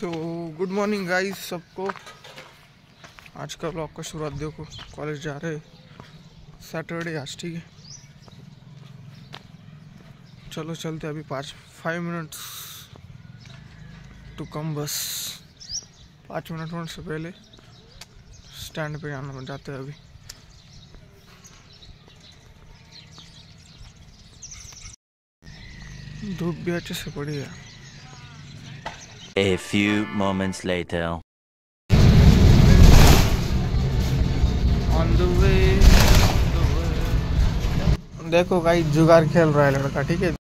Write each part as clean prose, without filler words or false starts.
तो good morning guys सबको। आज का ब्लॉग का शुरुआत देखो, कॉलेज जा रहे सैटरडे आज, ठीक है। चलो चलते, अभी 5 मिनट्स टू कम, बस 5 मिनट होने से पहले स्टैंड पे जाना जाते हैं अभी। धूप भी अच्छे से पड़ी है। A few moments later. On the way, देखो काही जुगार खेळ रहा है लड़का, ठीक है।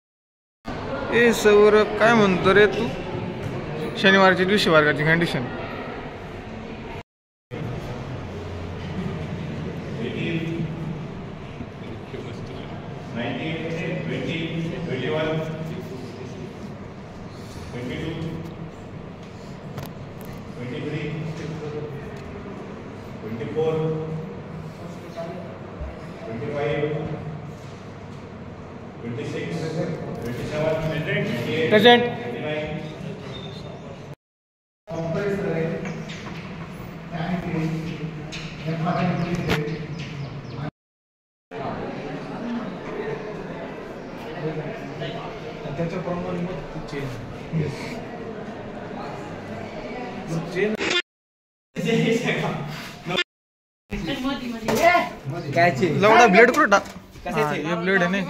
ए सौरभ काय म्हणतो रे तू? शनिवारच्या दिवशी वर्गाची कंडिशन प्रेजेंट। लवडा ब्लेड कुठं टाक? ये ब्लेड आहे नाही,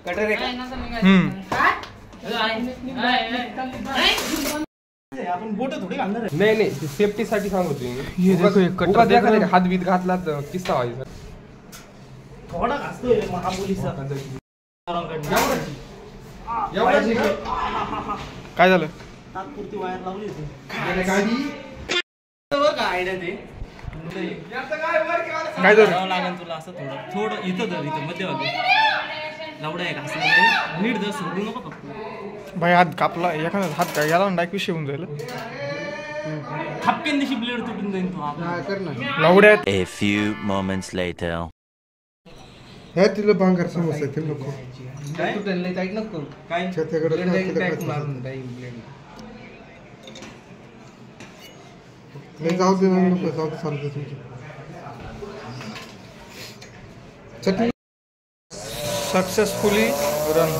कटर आहे का? आपण बोट थोडी घालणार आहे. नाही सेफ्टी साठी सांगतोय मी. ये देखो एक कटर देखो, हात बीत घातला तर किस्सा व्हायचा. थोडा घासतोय महापोलीसा. काय झालं? तात्पुरती वायर लावली होती गाडी वर का आयडिया ते काय झालं? लागेल तुला असं थोडं इथं धर, इथं मध्यभागी लावडा आहे घासला नीट धर, सोडू नको फक्त. भाई हात कापला, एखादा हात काय गेला डायरेक्ट विषय होऊन जाईल. खपकेन दिशी ब्लेड तुटून जाईल तू. हा कर ना लवड्यात. A few moments later. हे तिला बांगर समस्या ते नको काय तुटेल नाही टाईट नको काय छत्याकडे टाईट मारून टाईट ब्लेड नाही जाऊ दे, नको जाऊ दे, चालतं तुमचं. चटणी सक्सेसफुली रन.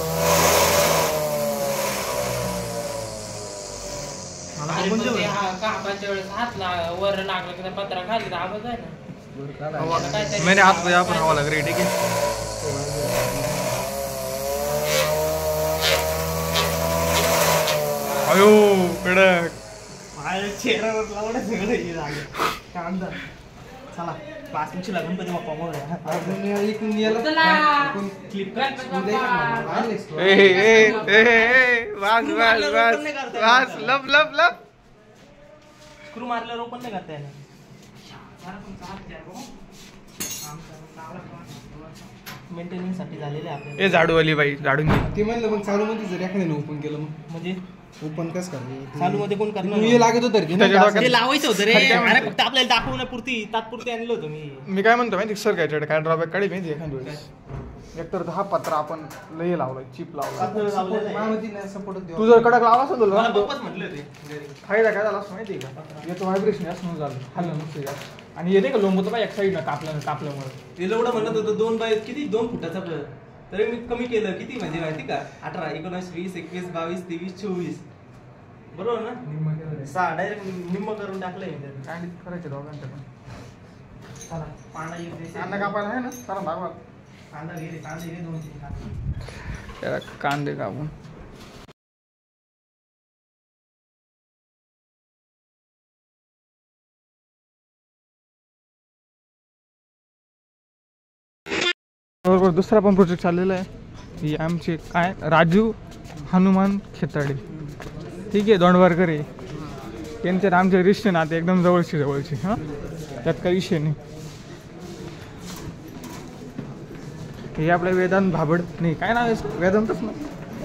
वर लागलं पत्रा खाली आवाज आहे ना. मैंने हाथ पे यहाँ पर हवा लग रही है, ठीक है। अयो कडक चेहऱ्यावर लावणं सगळं हे झालं. कांदा चला 5 मिनिट गणपती बाप्पा मोरया. इकडून याला क्लिप वास लब लब लब स्क्रू मारल्यावर ओपन नाही करता येणार. मेंटेनन्स साठी झालेले आपल्याला. ए झाडूवाली बाई झाडून घे. ते म्हणलं मग चालू मध्ये जर एखाद्याने ओपन केलं मग म्हणजे ओपन कसं करायचं? चालू मध्ये कोण करणार? मी लागत होतं रे त्याच्या डोक्यात- ते लावायचं होतं रे. अरे फक्त आपल्याला दाखवण्यापुरती तात्पुरती आणलं होतं मी काय म्हणतो माहिती सर, काय ड्रॉबॅक काढी माहिती एखाद्या वेळेस. एकतर हा पत्रा आपण लय लावलाय, चिप लावलाय. सपोर्ट तू जर कडक लावला असेल मला तर पप्पाच म्हटले होते. फायदा काय झाला असं माहिती का? याचं व्हायब्रेशन असं झालं, हल्लं नुसतं जास्त. आणि येते का लोंबतो बा एक साईडनं कापल्यामुळे. ते एवढं म्हणत होतं 2 बाय किती 2 फुटाचा प्लग, तरी मी कमी केलं. किती म्हणजे माहिती का? 18, 19, 20, 21, 22, 23, 24 बरोबर ना? 6 डायरेक्ट निम्म करून टाकलंय मी त्यात. काय करायचे दोघांचं पण. चला पांडा येते. कांदा कापायला आहे ना, कारण दाखवा. कांदा घे 2-3 कांदे. त्याला कांदे कापून बरोबर. दुसरा पण प्रोजेक्ट चाललेला आहे. ही आमचे काय राजू हनुमान खेताडे, ठीक आहे, दोंडवारकर आहे. त्यांच्यात आमचे रिश्ते नाते एकदम जवळचे हां, त्यात काही विषय नाही. हे आपलं वेदांत भाबड नाही, काय नाव आहे वेदांतच ना,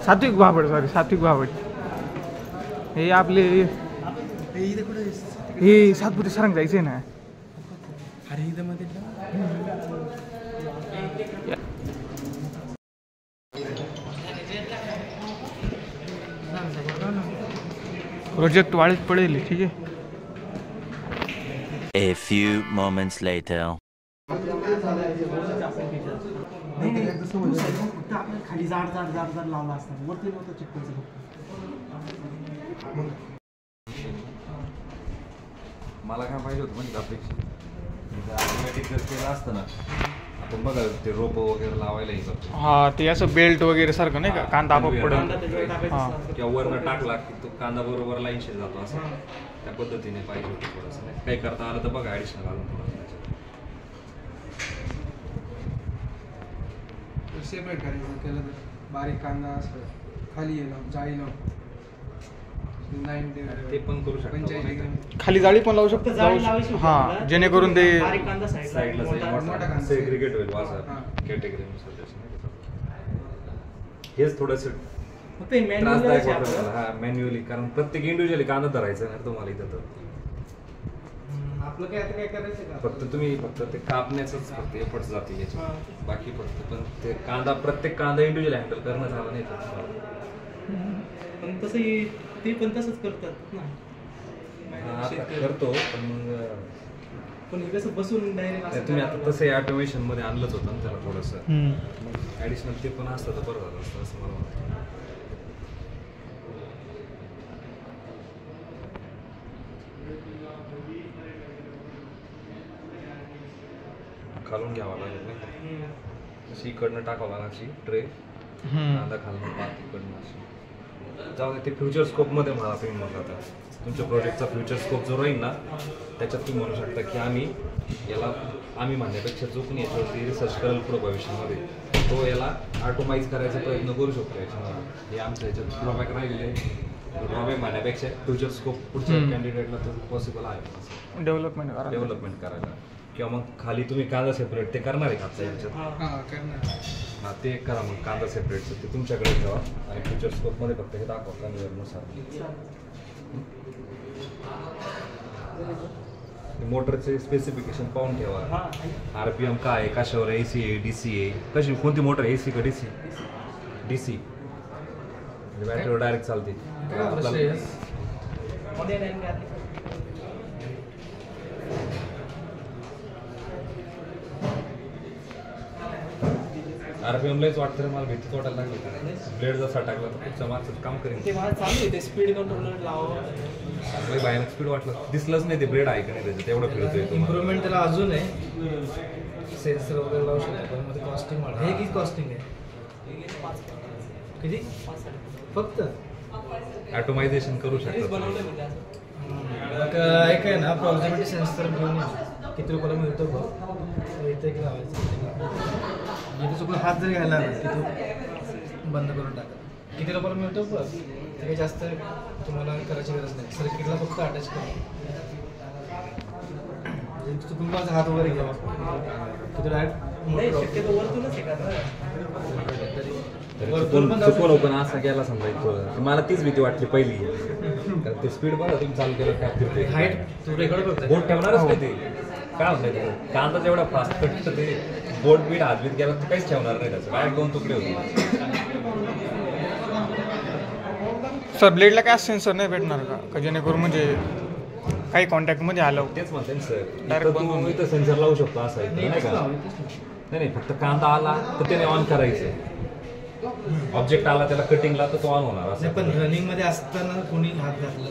सात्विक भाबड. हे आपले हे सातपुते सरंग जायचंय ना. अरे इथं मध्ये प्रोजेक्ट वाळीत पडेल, ठीक आहे. A few moments later. फक्त आपण खाली जाड जाड जाड जाड लावला असता, वरती नव्हतं चिटकायचं फक्त. मला काय पाहिजे होतं म्हणजे अपेक्षा ऑटोमॅटिक जर केलं असतं ना, आपण बघा ते रोप वगैरे लावायला हे करतो. हा, ते असं बेल्ट वगैरे सारखं नाही का, कांदा आपोआप पडेल. हा. किंवा वरनं टाकला की तो कांदा बरोबर लाईनशी जातो, असं त्या पद्धतीने पाहिजे होतं थोडंसं. नाही काही करता आलं तर बघा ॲडिशनल अजून थोडं सेपरेट करायचं केलं तर बारीक कांदा असं खाली येणं जाळी लावून ते पण करू शकतो. 45 ग्रॅम खाली जाळी पण लावू फक्त शकतो. जाळी लावायची होती हा, आपल्याला. जेणेकरून ते बारीक कांदा साईडला मोठा कांदा. सेग्रिगेट होईल हां. असं कॅटेगरीनुसार त्याचं. हेच थोडंसं फक्त manual त्रासदायक लावायची वाटतं आपल्याला. मला. हा मॅन्युअली, कारण प्रत्येक इंडिव्हिज्युअली कांदा धरायचा नाही तुम्हाला इथं. तर आपलं काय आता काय करायचं का फक्त ते कापण्याच फक्त एफर्ट्स जाते याचे, बाकी फक्त पण ते कांदा प्रत्येक कांदा इंडिव्हिज्युअली हँडल करणं झालं नाही तर. पण तसंही ते पण तसंच करतात ना. हा, आता करतो पण मग पण हे कसं बसून डायरेक्ट तुम्ही आता तसं ऑटोमेशन मध्ये आणलंच होतं ना त्याला थोडंसं, हम्म. मग ऍडिशनल ते पण असतं तर बरं झालं असतं असं मला वाटतं. खालून घ्यावा लागेल नाही अशी इकडनं टाकावं लागेल अशी ट्रे, कांदा खालून पात इकडनं अशी. जाऊ दे, ते फ्युचर स्कोपमध्ये मला तुम्ही म्हणलं आता तुमच्या प्रोजेक्टचा फ्युचर स्कोप जो राहील ना, त्याच्यात तुम्ही म्हणू शकता की आम्ही म्हणण्यापेक्षा चूक नाही, याच्यावरती रिसर्च करेल पुढं भविष्यामध्ये, तो याला ऑटोमाइज करायचा प्रयत्न करू शकतो याच्यामध्ये. हे आमच्या ह्याच्यात ड्रॉबॅक राहिलेले, ड्रॉबॅक म्हणण्यापेक्षा फ्युचर स्कोप पुढच्या कॅन्डिडेटला तर पॉसिबल आहे डेव्हलपमेंट करायला. किंवा मग खाली तुम्ही कांदा सेपरेट ते करणार आहे का आजच्या ह्याच्यात? हां करणार. हा, ते करा मग कांदा सेपरेटचं ते तुमच्याकडे ठेवा आणि फ्युचर स्कोपमध्ये फक्त हे दाखवा कन्व्हेअरनुसार. मोटरचे स्पेसिफिकेशन पाहून ठेवा, RPM काय आहे, कशावर AC आहे, DC आहे, कशी कोणती मोटर AC का DC? DC म्हणजे बॅटरीवर डायरेक्ट चालते. RPM लयच वाटतं रे मला, भीतीच वाटायला लागली. ब्लेड जसा टाकला तर पुढच्या मागचं काम करेन. ते मला चालू आहे, ते स्पीड कंट्रोलर लावा. भयानक स्पीड वाटलं, दिसलंच नाही ते ब्लेड आहे का नाही त्याच्यात, एवढं फिरतोय तो. इम्प्रूव्हमेंट त्याला अजून आहे, सेन्सर वगैरे लावू शकतो, पण मध्ये कॉस्टिंग वाढ. हे किती कॉस्टिंग आहे? किती? फक्त ऑटोमायझेशन करू शकतो. एक आहे ना प्रॉक्झिमिटी सेन्सर घेऊन ये. किती रुपयाला मिळतो बघ, इथे एक लावायचं. इथे चुकून हात जरी घायला ना तिथे बंद करून टाका. किती रुपयाला मिळतो बघ, ते काही जास्त तुम्हाला करायची गरज नाही. सर्किटला फक्त अटॅच करा. चुकून माझा हात वगैरे घ्यावा तिथे डायरेक्ट शक्यतो वरतूनच आहे का? चुकून पण असा गेला समजा इथं, मला तीच भीती वाटली पहिली, कारण ते स्पीड बघा तुम्ही चालू केलं काय फिरते. हाईट तू रेकॉर्ड करतो. बोट ठेवणारच नाही ते, काय होत नाही ते कांदा जेवढा फास्ट कट ते बोट बीट हातबीत गेला तर काहीच ठेवणार नाही त्याचं, डायरेक्ट 2 तुकडे होते. सर ब्लेडला काय सेन्सर नाही भेटणार का जेणेकरून म्हणजे काही कॉन्टॅक्टमध्ये आलं? तेच म्हणते ना सर, Direct बंद तू इथं सेन्सर लावू शकतो असं आहे नाही का? नाही फक्त कांदा आला तर त्याने ऑन करायचं, ऑब्जेक्ट आला त्याला कटिंगला तर तो ऑन होणार असं. पण रनिंग मध्ये असताना कोणी हात घातला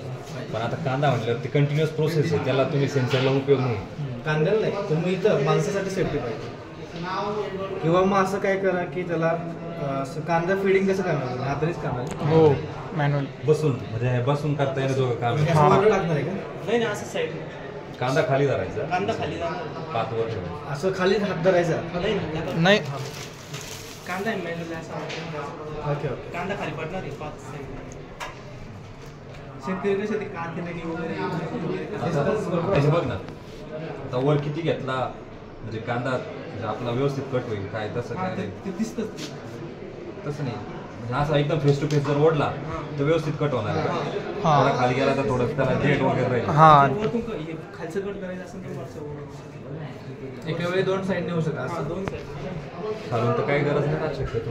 पण आता कांदा म्हटल्यावर ती कंटिन्युअस प्रोसेस आहे, त्याला तुम्ही सेन्सरला उपयोग नाही. कांद्याला नाही, तुम्ही इथं माणसासाठी सेफ्टी पाहिजे. किंवा मग असं काय करा की त्याला असं कांदा फिडिंग कसं करणार, हातानेच करणार. हो, मॅन्युअल बसून म्हणजे बसून करता येणं दोघं काम आहे. वर लागणार आहे का? नाही असं साईड कांदा खाली धरायचा, कांदा खाली जाणार. पात वर ठेवायचं. असं खाली हात धरायचा. नाही. कांदा आहे मॅन्युअल असं ओके ओके. कांदा खाली पडणार आहे 5 साईड. शेतकरी कसे ते कांदे नाही वगैरे हे बघ ना, आता वर किती घेतला म्हणजे कांदा म्हणजे आपला व्यवस्थित कट होईल काय, तसं काय नाही. ते दिसतच तसं नाही म्हणजे असं एकदम फेस टू फेस जर ओढला तर व्यवस्थित कट होणार आहे. थोडा खाली गेला तर थोडं त्याला डेट वगैरे राहील. हां, वरतून खालचं कट करायचं असेल तर वरचं एका वेळी 2 साईडने होऊ शकतात असं. 2 साईड खालून तर काही गरज नाही ना शक्यतो.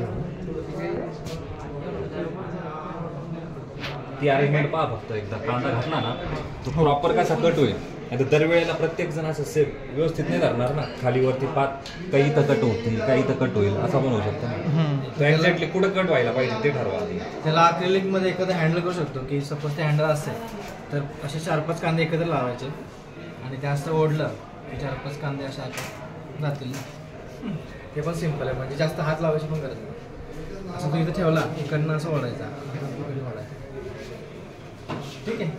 ती अरेंजमेंट पहा फक्त एकदा कांदा घातला ना तो प्रॉपर कसा कट होईल. आता दरवेळेला प्रत्येक जण असं सेफ व्यवस्थित नाही धरणार ना, खाली वरती पात काही तर कट होतील काही तर कट होईल असा पण होऊ शकतो ना. तो एक्झॅक्टली कुठं कट व्हायला पाहिजे ते ठरवा. त्याला अक्रेलिक मध्ये एखादं हँडल करू शकतो की सपोज ते हँडल असेल तर असे 4-5 कांदे एकत्र लावायचे आणि ते असं ओढलं की 4-5 कांदे असे आता जातील. ते पण सिम्पल आहे, म्हणजे जास्त हात लावायची पण गरज नाही. असं तू इथं ठेवला इकडनं असं ओढायचा ठीक आहे.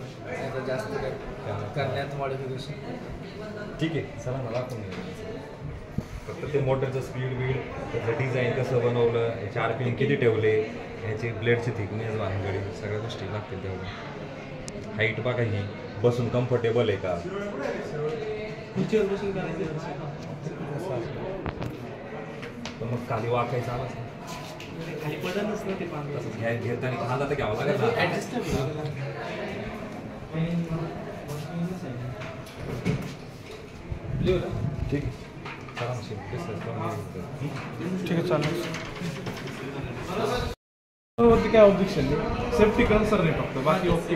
आता जास्त काय करण्यात मॉडिफिकेशन ठीक आहे. चला मला आपण फक्त ते मोटरचं स्पीड बीड त्याचं डिझाईन कसं बनवलं, याचे आरपीएम किती ठेवले, याची ब्लेडची थिकनेस भानगडी सगळ्या गोष्टी लागतील तेवढं. हाईट बघा ही बसून कम्फर्टेबल आहे का, खुर्चीवर बसून करायचं. पण मग खाली वाकायचं आलाच ना, खाली पडतच ना ते पाणी. तसंच घेताना खांदा तर घ्यावा लागेल ना. ठीक आहे. ठीक आहे चालेल. वरती काय ऑब्जेक्शन नाही, सेफ्टी कन्सर्न आहे फक्त, बाकी ओके.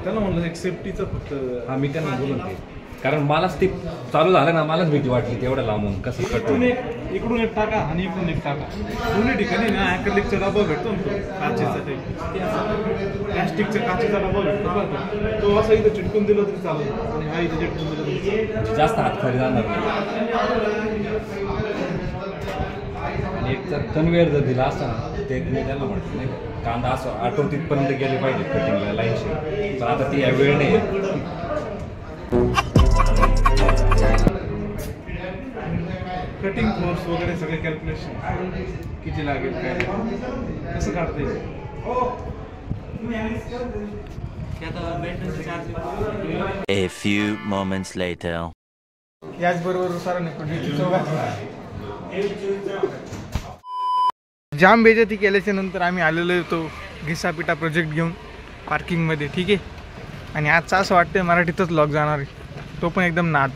त्यांना म्हणलं एक सेफ्टीचं फक्त. हा मी त्यांना बोलून ते, कारण मलाच ते चालू झालं ना, मलाच भीती वाटली तेवढं लांबून कसं कट होईल. इकडून एक टाका आणि इकडून एक टाका, दोन्ही ठिकाणी ना ॲक्रेलिकचा डबा भेटतो ना, तो काचेचा टाईप प्लॅस्टिकचा काचेचा डबा भेटतो बघा, तो असं इथं चिटकून दिलं तरी चालेल आणि हा इथं चिटकून दिलं तरी चालेल. जास्त हात खाली जाणार नाही. आणि एक जर कन्वेअर जर दिला असता ना, ते मी त्यांना म्हणतो नाही का, कांदा असं आठवण तिथपर्यंत गेले पाहिजे कटिंगला लाईनशी, पण आता ती वेळ नाही. कटिंग फोर्स वगैरे सगळे कॅल्क्युलेशन किती लागेल काय कसं काढता येईल. A few moments later. याचबरोबर सरांनी पडली चौघात जाम बेजती केल्याच्या नंतर आम्ही आलेलो होतो घिसापिटा प्रोजेक्ट घेऊन पार्किंगमध्ये. ठीक आहे. आणि आजचं असं वाटतं मराठीतच लॉग जाणार आहे, तो पण एकदम नाद.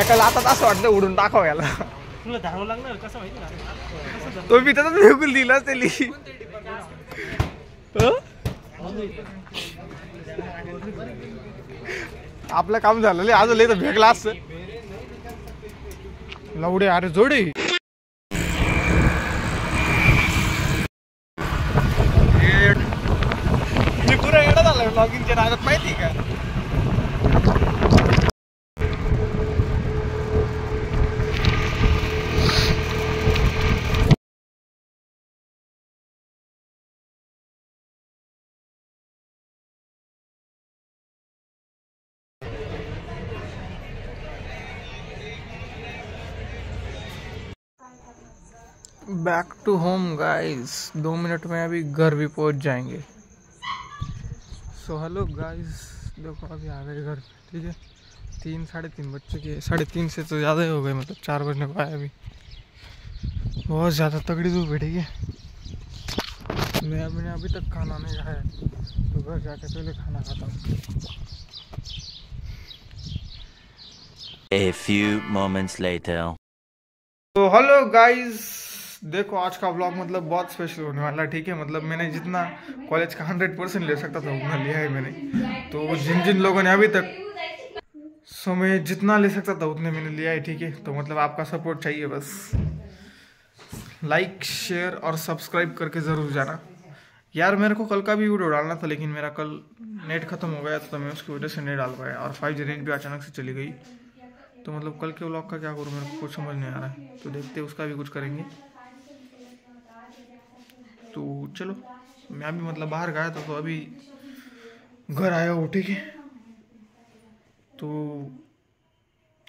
एकाला आता असं वाटतं उडून टाकावं याला. तुला धारावं लागणार कसं माहिती ना, तो मी त्याचाच बिलकुल दिलाच त्याली. आपलं काम झालं अजून लय तर भेगला असतं लवडे. अरे जोडे मी पुरा येडा झाला ब्लॉगिंगच्या नादात माहिती का. Back to home guys. 2 minute में अभी घर भी पहुंच जाएंगे. सो हेलो गाइस, देखो अभी आ गए घर पे. ठीक है. 3-3:30 बज चुके हैं. 3:30 से तो ज़्यादा ही हो गए, मतलब 4 बजने को आए अभी. बहुत ज़्यादा तगड़ी धूप है. ठीक है. मैंने अभी तक खाना नहीं खाया, तो घर जाके पहले खाना खाता हूँ. A few moments later. तो हेलो गाइस, देखो आज का व्लॉग मतलब बहुत स्पेशल होने वाला है. ठीक है. मतलब मैंने जितना कॉलेज का 100% ले सकता था उतना लिया है मैंने. तो जिन जिन लोगों ने अभी तक मैं जितना ले सकता था उतने मैंने लिया है. ठीक है. तो मतलब आपका सपोर्ट चाहिए बस. लाइक शेयर और सब्सक्राइब करके ज़रूर जाना यार. मेरे को कल का भी वीडियो डालना था, लेकिन मेरा कल नेट ख़त्म हो गया था, तो मैं उसकी वजह से नहीं डाल पाया. और 5G रेंज भी अचानक से चली गई. तो मतलब कल के व्लॉग का क्या करूँ, मेरे को कुछ समझ नहीं आ रहा है. तो देखते उसका भी कुछ करेंगे. तो चलो, मैं अभी मतलब बाहर गया था, तो अभी घर आया हूँ. ठीक है. तो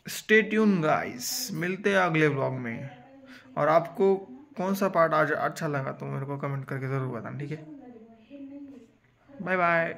स्टे ट्यून गाइस, मिलते हैं अगले व्लॉग में. और आपको कौन सा पार्ट आज अच्छा लगा तो मेरे को कमेंट करके ज़रूर बताना. ठीक है. Bye bye.